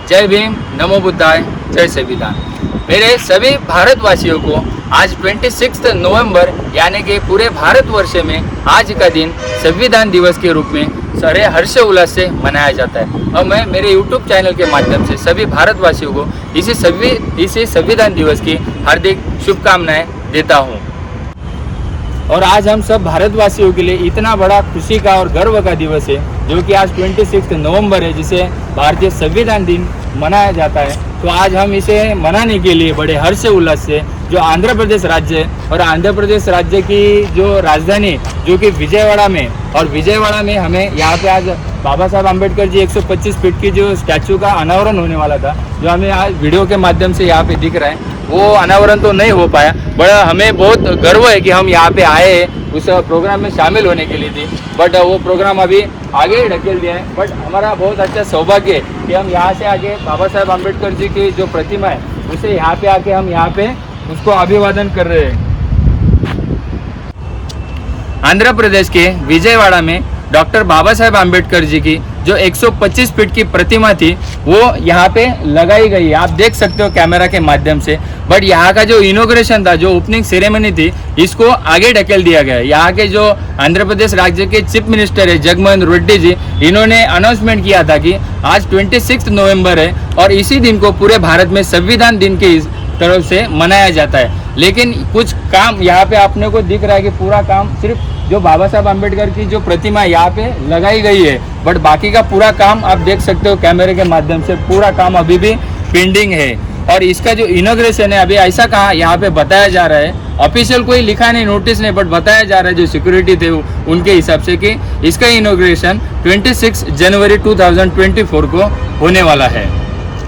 जय भीम, नमो बुद्धाय, जय संविधान। मेरे सभी भारतवासियों को आज 26 नवंबर यानी कि पूरे भारतवर्ष में आज का दिन संविधान दिवस के रूप में सारे हर्ष उल्लास से मनाया जाता है। और मैं मेरे YouTube चैनल के माध्यम से सभी भारतवासियों को इसी संविधान दिवस की हार्दिक शुभकामनाएं देता हूं। और आज हम सब भारतवासियों के लिए इतना बड़ा खुशी का और गर्व का दिवस है, जो कि आज 26 नवंबर है, जिसे भारतीय संविधान दिन मनाया जाता है। तो आज हम इसे मनाने के लिए बड़े हर्ष उल्लास से जो आंध्र प्रदेश राज्य है और आंध्र प्रदेश राज्य की जो राजधानी जो कि विजयवाड़ा में, और विजयवाड़ा में हमें यहाँ पे आज बाबा साहब आम्बेडकर जी 125 फीट की जो स्टैचू का अनावरण होने वाला था, जो हमें आज वीडियो के माध्यम से यहाँ पे दिख रहा है, वो अनावरण तो नहीं हो पाया। बड़ा हमें बहुत गर्व है कि हम यहाँ पे आए हैं उस प्रोग्राम में शामिल होने के लिए थी, बट वो प्रोग्राम अभी आगे ढकेल दिया है। बट हमारा बहुत अच्छा सौभाग्य है कि हम यहाँ से आके बाबा साहब आम्बेडकर जी की जो प्रतिमा है उसे यहाँ पे आके हम यहाँ पे उसको अभिवादन कर रहे हैं। आंध्र प्रदेश के विजयवाड़ा में डॉक्टर बाबा साहब आम्बेडकर जी की जो 125 फीट की प्रतिमा थी वो यहाँ पे लगाई गई है, आप देख सकते हो कैमरा के माध्यम से। बट यहाँ का जो इनॉग्रेशन था, जो ओपनिंग सेरेमनी थी, इसको आगे ढकेल दिया गया है। यहाँ के जो आंध्र प्रदेश राज्य के चीफ मिनिस्टर है जगनमोहन रेड्डी जी, इन्होंने अनाउंसमेंट किया था कि आज 26 नवंबर है और इसी दिन को पूरे भारत में संविधान दिन की तरफ से मनाया जाता है। लेकिन कुछ काम यहाँ पे आपने को दिख रहा है कि पूरा काम सिर्फ जो बाबा साहब आम्बेडकर की जो प्रतिमा यहाँ पे लगाई गई है, बट बाकी का पूरा काम आप देख सकते हो कैमरे के माध्यम से, पूरा काम अभी भी पेंडिंग है। और इसका जो इनॉग्रेशन है अभी ऐसा कहा यहाँ पे बताया जा रहा है, ऑफिशियल कोई लिखा नहीं, नोटिस नहीं, बट बताया जा रहा है जो सिक्योरिटी थे उनके हिसाब से कि इसका इनॉग्रेशन 26 जनवरी 2024 को होने वाला है।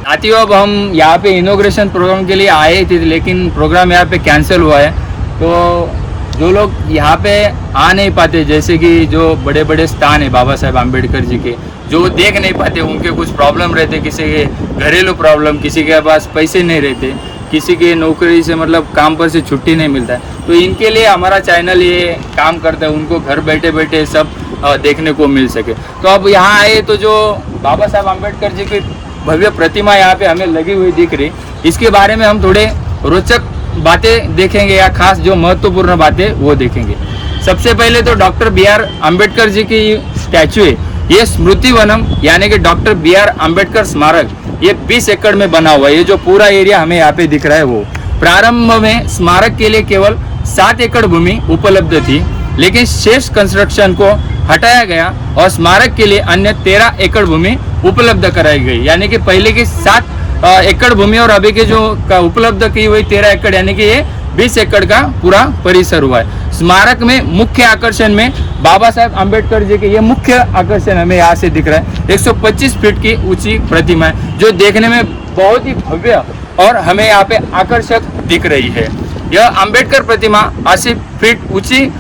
साथियों, अब हम यहाँ पे इनॉग्रेशन प्रोग्राम के लिए आए थे, लेकिन प्रोग्राम यहाँ पे कैंसिल हुआ है। तो जो लोग यहाँ पे आ नहीं पाते, जैसे कि जो बड़े बड़े स्थान है बाबा साहब आम्बेडकर जी के, जो देख नहीं पाते, उनके कुछ प्रॉब्लम रहते, किसी के घरेलू प्रॉब्लम, किसी के पास पैसे नहीं रहते, किसी के नौकरी से मतलब काम पर से छुट्टी नहीं मिलता है, तो इनके लिए हमारा चैनल ये काम करता है, उनको घर बैठे बैठे सब देखने को मिल सके। तो अब यहाँ आए तो जो बाबा साहब आम्बेडकर जी की भव्य प्रतिमा यहाँ पे हमें लगी हुई दिख रही, इसके बारे में हम थोड़े रोचक बातें देखेंगे या खास जो महत्वपूर्ण बातें वो देखेंगे। सबसे पहले तो डॉक्टर BR अम्बेडकर जी की स्टैचू है, ये स्मृति वनम यानी कि डॉक्टर BR अम्बेडकर स्मारक, ये 20 एकड़ में बना हुआ है। ये जो पूरा एरिया हमें यहाँ पे दिख रहा है, वो प्रारंभ में स्मारक के लिए केवल 7 एकड़ भूमि उपलब्ध थी, लेकिन शेष कंस्ट्रक्शन को हटाया गया और स्मारक के लिए अन्य 13 एकड़ भूमि उपलब्ध कराई गई। यानी कि पहले की 7 एकड़ भूमि और अभी के जो उपलब्ध की हुई 13 एकड़, यानी कि ये 20 एकड़ का पूरा परिसर हुआ है। स्मारक में मुख्य आकर्षण में बाबा साहब आम्बेडकर जी के ये मुख्य आकर्षण हमें यहाँ से दिख रहा है, 125 फीट की ऊंची प्रतिमा है, जो देखने में बहुत ही भव्य और हमें यहाँ पे आकर्षक दिख रही है। यह आम्बेडकर प्रतिमा 80 फीट ऊंची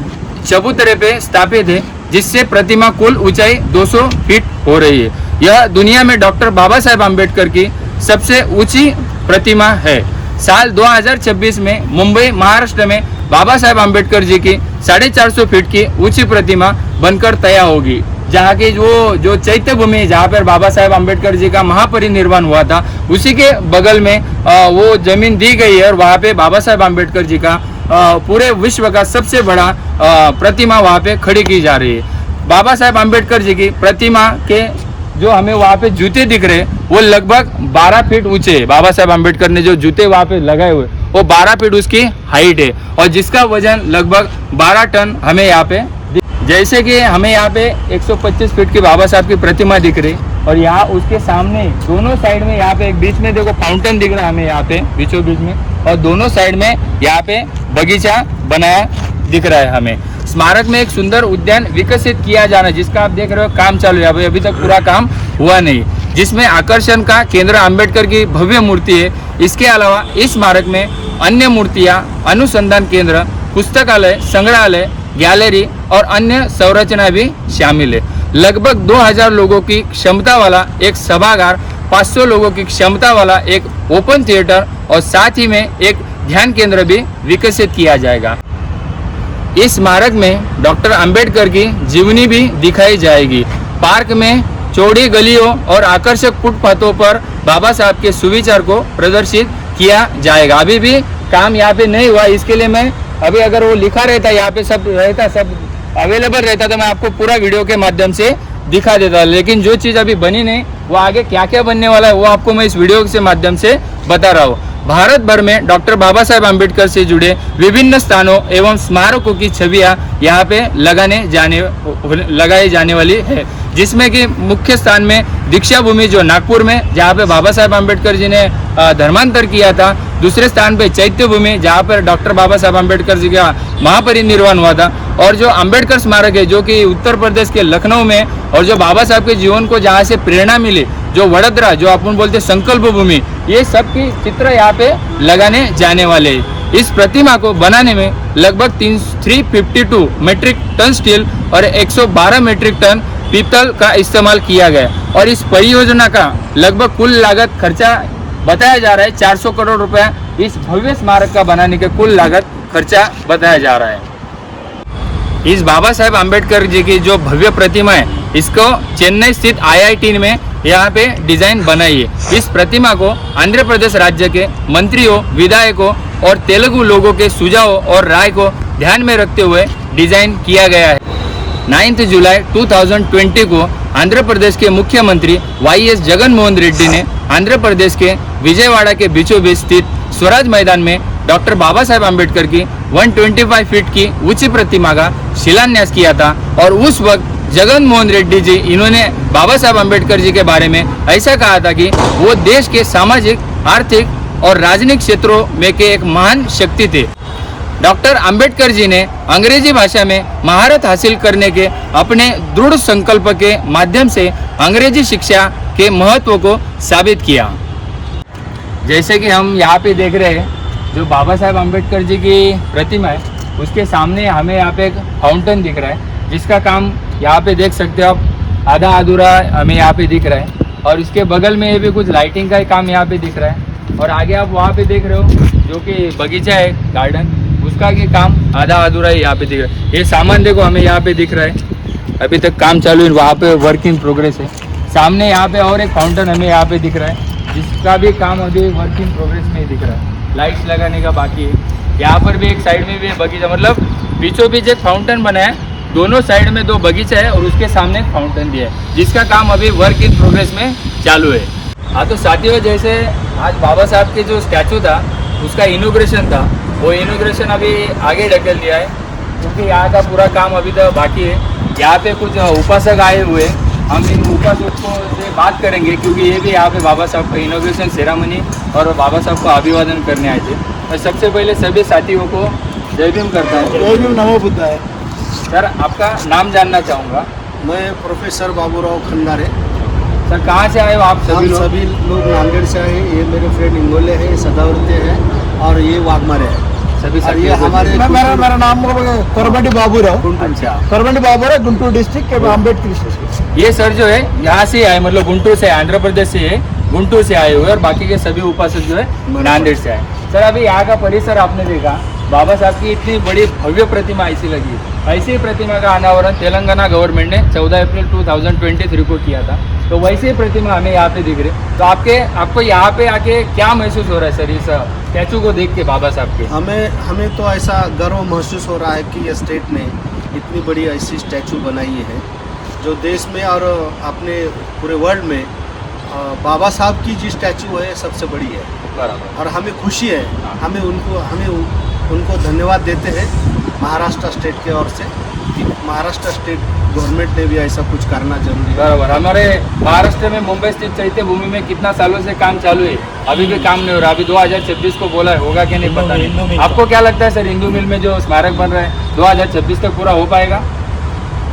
चबूतरे पे स्थापित है, जिससे प्रतिमा कुल ऊंचाई 200 फीट हो रही है। यह दुनिया में डॉक्टर बाबा साहब आम्बेडकर की सबसे ऊंची प्रतिमा है। साल 2026 में मुंबई महाराष्ट्र में बाबा साहब आम्बेडकर जी की 450 फीट की ऊंची प्रतिमा बनकर तैयार होगी, जहाँ की जो चैत्य भूमि जहाँ पर बाबा साहब आम्बेडकर जी का महापरिनिर्वाण हुआ था, उसी के बगल में वो जमीन दी गई है और वहाँ पे बाबा साहब आम्बेडकर जी का पूरे विश्व का सबसे बड़ा प्रतिमा वहाँ पे खड़ी की जा रही है। बाबा साहब आम्बेडकर जी की प्रतिमा के जो हमें वहाँ पे जूते दिख रहे हैं वो लगभग 12 फीट ऊंचे है। बाबा साहब आम्बेडकर ने जो जूते वहाँ पे लगाए हुए वो 12 फीट उसकी हाइट है और जिसका वजन लगभग 12 टन हमें यहाँ पे, जैसे कि हमें यहाँ पे 125 फीट की बाबा साहब की प्रतिमा दिख रही और यहाँ उसके सामने दोनों साइड में यहाँ पे एक बीच में देखो फाउंटेन दिख रहा है हमें यहाँ पे बीचों बीच में, और दोनों साइड में यहाँ पे बगीचा बनाया दिख रहा है हमें। स्मारक में एक सुंदर उद्यान विकसित किया जाना, जिसका आप देख रहे हो काम चालू है, अभी तक पूरा काम हुआ नहीं, जिसमें आकर्षण का केंद्र अम्बेडकर की भव्य मूर्ति है। इसके अलावा इस स्मारक में अन्य मूर्तियां, अनुसंधान केंद्र, पुस्तकालय, संग्रहालय, गैलरी और अन्य संरचना भी शामिल है। लगभग 2000 लोगों की क्षमता वाला एक सभागार, 500 लोगों की क्षमता वाला एक ओपन थिएटर और साथ ही में एक ध्यान केंद्र भी विकसित किया जाएगा। इस स्मारक में डॉक्टर अंबेडकर की जीवनी भी दिखाई जाएगी। पार्क में चौड़ी गलियों और आकर्षक फुटपाथों पर बाबा साहब के सुविचार को प्रदर्शित किया जाएगा। अभी भी काम यहाँ पे नहीं हुआ, इसके लिए मैं अभी अगर वो लिखा रहता यहाँ पे सब रहता, सब अवेलेबल रहता तो मैं आपको पूरा वीडियो के माध्यम से दिखा देता, लेकिन जो चीज़ अभी बनी नहीं वो आगे क्या क्या बनने वाला है वो आपको मैं इस वीडियो के माध्यम से बता रहा हूँ। भारत भर में डॉक्टर बाबा साहेब आम्बेडकर से जुड़े विभिन्न स्थानों एवं स्मारकों की छवियां यहाँ पे लगाई जाने वाली है, जिसमें कि मुख्य स्थान में दीक्षा भूमि जो नागपुर में, जहाँ पे बाबा साहेब आम्बेडकर जी ने धर्मांतर किया था। दूसरे स्थान पे चैत्य भूमि, जहाँ पर डॉक्टर बाबा साहेब आम्बेडकर जी का महापरिनिर्वाण हुआ था। और जो अम्बेडकर स्मारक है जो कि उत्तर प्रदेश के लखनऊ में, और जो बाबा साहब के जीवन को जहाँ से प्रेरणा मिली, जो वडोदरा, जो अपन बोलते संकल्प भूमि, ये सब की चित्र यहाँ पे लगाने जाने वाले हैं। इस प्रतिमा को बनाने में लगभग 352 मेट्रिक टन स्टील और 112 मेट्रिक टन पीतल का इस्तेमाल किया गया, और इस परियोजना का लगभग कुल लागत खर्चा बताया जा रहा है 400 करोड़ रुपया। इस भव्य स्मारक का बनाने के कुल लागत खर्चा बताया जा रहा है। इस बाबा साहेब आम्बेडकर जी की जो भव्य प्रतिमा है, इसको चेन्नई स्थित IIT में यहाँ पे डिजाइन बनाई है। इस प्रतिमा को आंध्र प्रदेश राज्य के मंत्रियों, विधायकों और तेलुगु लोगों के सुझावों और राय को ध्यान में रखते हुए डिजाइन किया गया है। 9 जुलाई 2020 को आंध्र प्रदेश के मुख्यमंत्री YS जगन मोहन रेड्डी ने आंध्र प्रदेश के विजयवाड़ा के बीचों बीच स्थित स्वराज मैदान में डॉक्टर बाबा साहेब आम्बेडकर की 125 फीट की ऊंची प्रतिमा का शिलान्यास किया था। और उस वक्त जगन मोहन रेड्डी जी, इन्होंने बाबा साहेब आम्बेडकर जी के बारे में ऐसा कहा था कि वो देश के सामाजिक, आर्थिक और राजनीतिक क्षेत्रों में के एक महान शक्ति थे। डॉक्टर आम्बेडकर जी ने अंग्रेजी भाषा में महारत हासिल करने के अपने दृढ़ संकल्प के माध्यम से अंग्रेजी शिक्षा के महत्व को साबित किया। जैसे कि हम यहाँ पे देख रहे हैं, जो बाबा साहेब आम्बेडकर जी की प्रतिमा है, उसके सामने हमें यहाँ पे एक फाउंटेन दिख रहा है, जिसका काम यहाँ पे देख सकते हो आप, आधा अधूरा हमें यहाँ पे दिख रहा है। और इसके बगल में ये भी कुछ लाइटिंग का ही काम यहाँ पे दिख रहा है। और आगे आप वहाँ पे देख रहे हो जो कि बगीचा है, गार्डन, उसका ये काम आधा अधूरा ही यहाँ पे दिख रहा है। ये सामान देखो हमें यहाँ पे दिख रहा है, अभी तक काम चालू है, वहाँ पे वर्क इन प्रोग्रेस है। सामने यहाँ पे और एक फाउंटेन हमें यहाँ पे दिख रहा है, जिसका भी काम अभी वर्क इन प्रोग्रेस में ही दिख रहा है, लाइट्स लगाने का बाकी है। यहाँ पर भी एक साइड में भी बगीचा, मतलब बीचों बीच एक फाउंटेन बना है, दोनों साइड में 2 बगीचा है और उसके सामने एक फाउंटेन भी है, जिसका काम अभी वर्क इन प्रोग्रेस में चालू है। हाँ तो साथियों, जैसे आज बाबा साहब के जो स्टैचू था उसका इनॉग्रेशन था, वो इनॉग्रेशन अभी आगे ढकेल दिया है, क्योंकि यहाँ का पूरा काम अभी तक बाकी है। यहाँ पे कुछ उपासक आए हुए, हम इन उपासकों से बात करेंगे, क्योंकि ये भी यहाँ पे बाबा साहब का इनॉग्रेशन सेरेमनी और बाबा साहब का अभिवादन करने आए थे। और सबसे पहले सभी साथियों को जय भीम करता है। जय भीम, नमो बुद्धाय। सर, आपका नाम जानना चाहूँगा। मैं प्रोफेसर बाबूराव खंडारे। सर, कहाँ से आए हो आप? सभी लोग नांदेड़ से आए हैं। ये मेरे फ्रेंड इंगोले है, सदावर्ते है और ये वाघमारे है। सभी सर ये हमारे मेरा नाम कोरबंडी बाबूराव। अच्छा, कोरबंडी बाबूराव, गुंटूर डिस्ट्रिक्ट के अम्बेडकर। ये सर जो है यहाँ से आए, मतलब गुंटूर से, आंध्र प्रदेश से है, गुंटूर से आए हुए, और बाकी के सभी उपासक जो है नांदेड़ से आए। सर, अभी यहाँ का परिसर आपने देखा, बाबा साहब की इतनी बड़ी भव्य प्रतिमा ऐसी लगी। ऐसी प्रतिमा का अनावरण तेलंगाना गवर्नमेंट ने 14 अप्रैल 2023 को किया था। तो वैसे ही प्रतिमा हमें यहाँ पे दिख रही। तो आपको यहाँ पे आके क्या महसूस हो रहा है सर, इस स्टैचू को देख के बाबा साहब के? हमें तो ऐसा गर्व महसूस हो रहा है कि ये स्टेट ने इतनी बड़ी ऐसी स्टैचू बनाई है, जो देश में और अपने पूरे वर्ल्ड में बाबा साहब की जो स्टैचू है सबसे बड़ी है। बराबर। और हमें खुशी है, हमें उनको धन्यवाद देते हैं महाराष्ट्र स्टेट के ओर से, कि महाराष्ट्र स्टेट गवर्नमेंट ने भी ऐसा कुछ करना जरूरी है। बराबर। हमारे महाराष्ट्र में मुंबई स्थित चैत्य भूमि में कितना सालों से काम चालू है, अभी भी काम नहीं हो रहा। अभी 2026 को बोला है, होगा कि नहीं पता नहीं। आपको क्या लगता है सर, हिंदू मिल में जो स्मारक बन रहा है 2026 तक पूरा हो पाएगा?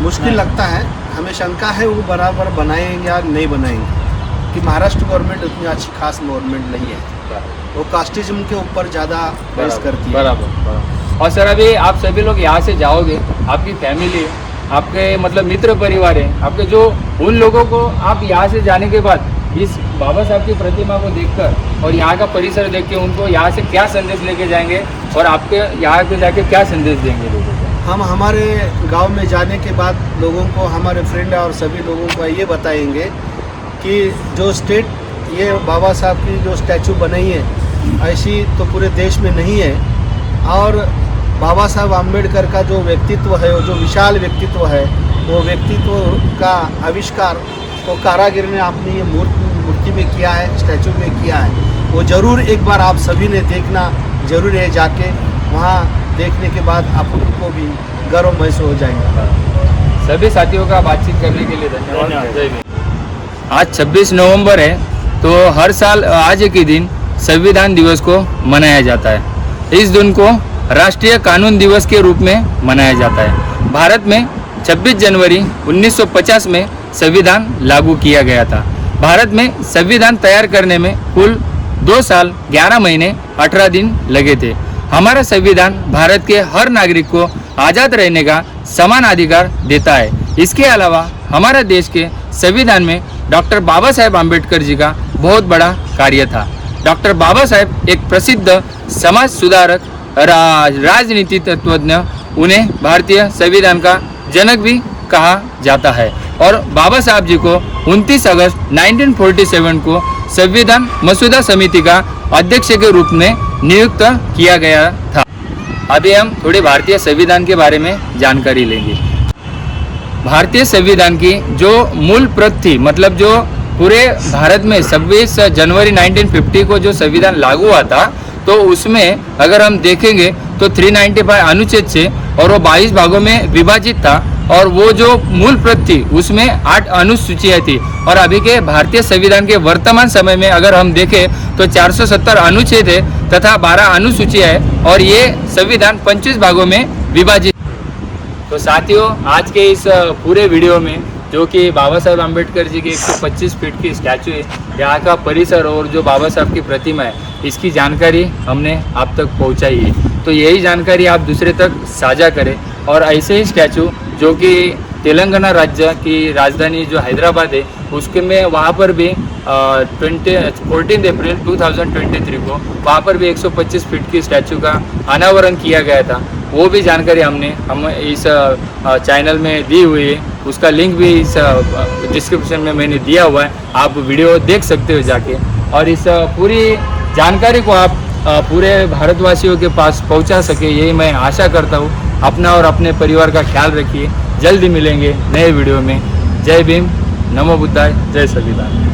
मुश्किल लगता है, हमें शंका है वो बराबर बनाएंगे या नहीं बनाएंगे, कि महाराष्ट्र गवर्नमेंट उतनी अच्छी खास गवर्नमेंट नहीं है, वो कास्टिज्म के ऊपर ज़्यादा बेस करती है। बराबर। और सर, अभी आप सभी लोग यहाँ से जाओगे, आपकी फैमिली, आपके मतलब मित्र परिवार है आपके, जो उन लोगों को आप यहाँ से जाने के बाद इस बाबा साहब की प्रतिमा को देखकर और यहाँ का परिसर देख के उनको यहाँ से क्या संदेश लेके जाएंगे, और आपके यहाँ पे जाके क्या संदेश देंगे लोगों को? हम हमारे गांव में जाने के बाद लोगों को, हमारे फ्रेंड और सभी लोगों को ये बताएंगे कि जो स्टेट ये बाबा साहब की जो स्टैचू बनाई है ऐसी तो पूरे देश में नहीं है। और बाबा साहब आम्बेडकर का जो व्यक्तित्व है, वो जो विशाल व्यक्तित्व है, वो व्यक्तित्व का आविष्कार वो कारागिर ने अपनी ये मूर्ति में किया है, स्टैचू में किया है। वो ज़रूर एक बार आप सभी ने देखना ज़रूर है, जाके वहाँ देखने के बाद आपको भी गर्व महसूस हो जाएगा। सभी साथियों का बातचीत करने के लिए धन्यवाद। जय भीम। आज 26 नवंबर है, तो हर साल आज के दिन संविधान दिवस को मनाया जाता है। इस दिन को राष्ट्रीय कानून दिवस के रूप में मनाया जाता है। भारत में 26 जनवरी 1950 में संविधान लागू किया गया था। भारत में संविधान तैयार करने में कुल 2 साल 11 महीने 18 दिन लगे थे। हमारा संविधान भारत के हर नागरिक को आज़ाद रहने का समान अधिकार देता है। इसके अलावा हमारा देश के संविधान में डॉक्टर बाबा साहेब आम्बेडकर जी का बहुत बड़ा कार्य था। डॉक्टर बाबा साहेब एक प्रसिद्ध समाज सुधारक, राजनीति तत्वज्ञ, उन्हें भारतीय संविधान का जनक भी कहा जाता है। और बाबा साहब जी को 29 अगस्त 1947 को संविधान मसौदा समिति का अध्यक्ष के रूप में नियुक्त किया गया था। अभी हम थोड़ी भारतीय संविधान के बारे में जानकारी लेंगे। भारतीय संविधान की जो मूल प्रत थी, मतलब जो पूरे भारत में 26 जनवरी 1950 को जो संविधान लागू हुआ था, तो उसमें अगर हम देखेंगे तो 395 अनुच्छेद से और वो 22 भागों में विभाजित था। और वो जो मूल प्रत थी उसमें 8 अनुसूचियाँ थी। और अभी के भारतीय संविधान के वर्तमान समय में अगर हम देखें तो 470 अनुच्छेद है तथा 12 अनुसूचियाँ है, और ये संविधान 25 भागों में विभाजित। तो साथियों, आज के इस पूरे वीडियो में जो कि बाबा साहेब आम्बेडकर जी की 125 फीट की स्टैचू है, यहाँ का परिसर और जो बाबा साहब की प्रतिमा है, इसकी जानकारी हमने आप तक पहुँचाई है। तो यही जानकारी आप दूसरे तक साझा करें। और ऐसे ही स्टैचू जो कि तेलंगाना राज्य की राजधानी जो हैदराबाद है, उसके में वहाँ पर भी 14 अप्रैल 2023 को वहाँ पर भी 125 फीट की स्टैचू का अनावरण किया गया था। वो भी जानकारी हम इस चैनल में दी हुई है। उसका लिंक भी इस डिस्क्रिप्शन में मैंने दिया हुआ है, आप वीडियो देख सकते हो जाके। और इस पूरी जानकारी को आप पूरे भारतवासियों के पास पहुंचा सके, यही मैं आशा करता हूं। अपना और अपने परिवार का ख्याल रखिए। जल्दी मिलेंगे नए वीडियो में। जय भीम, नमो बुद्धाय, जय संविधान।